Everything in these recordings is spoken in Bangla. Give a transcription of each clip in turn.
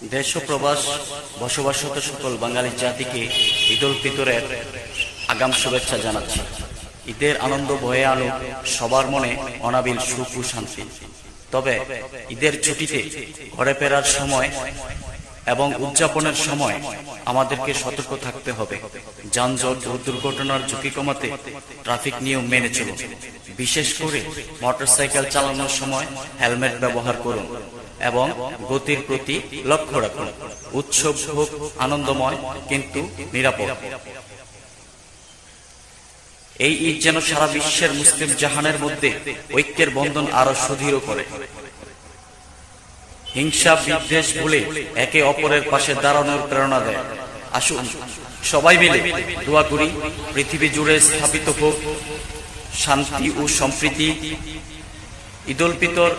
দেশ ও প্রবাস বসবাসরত সকল বাঙালি জাতিকে ঈদ উল ফিতরের আগাম শুভেচ্ছা জানাচ্ছি। ঈদের আনন্দ বয়ে আনুক সবার মনে অনাবিল সুখ ও শান্তি। তবে ঈদের ছুটিতে ঘরে ফেরার সময় এবং উদযাপনের সময় আমাদেরকে সতর্ক থাকতে হবে। যানজট ও দুর্ঘটনার ঝুঁকি কমাতে ট্রাফিক নিয়ম মেনে চলুন। বিশেষ করে মোটরসাইকেল চালানোর সময় হেলমেট ব্যবহার করুন এবং গতির প্রতি লক্ষ্য রাখুন। উৎসব হোক আনন্দময় কিন্তু নিরাপদ। এই ঈদ যেন সারা বিশ্বের মুসলিম জাহানের মধ্যে ঐক্যের বন্ধন আরো সুদৃঢ় করে। হিংসা বিদ্বেষ ভুলে একে অপরের পাশে দাঁড়ানোর প্রেরণা দেয়। আসুন সবাই মিলে দোয়া করি, পৃথিবী জুড়ে স্থাপিত হোক শান্তি ও সম্প্রীতি। ঈদ উল ফিতর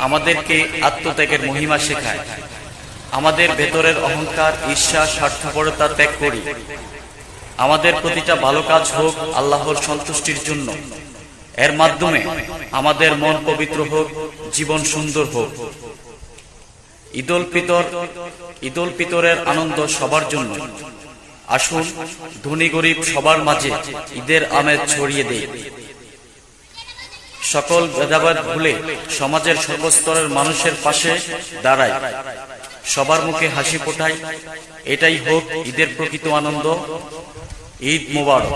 আমাদেরকে আত্মত্যাগের মহিমা শেখায়। আমাদের ভেতরের অহংকার, ঈর্ষা, স্বার্থপরতা ত্যাগ করি। আমাদের প্রতিটা ভালো কাজ হোক আল্লাহর সন্তুষ্টির জন্য। এর মাধ্যমে আমাদের মন পবিত্র হোক, জীবন সুন্দর হোক। ঈদ উল ফিতরের আনন্দ সবার জন্য। আসুন ধনী গরিব সবার মাঝে ঈদের আমেজ ছড়িয়ে দেই। সকল ভেদাভেদ ভুলে সমাজের সর্বস্তরের মানুষের পাশে দাঁড়াই, সবার মুখে হাসি ফোটাই। এটাই হোক ঈদের প্রকৃত আনন্দ। ঈদ মোবারক।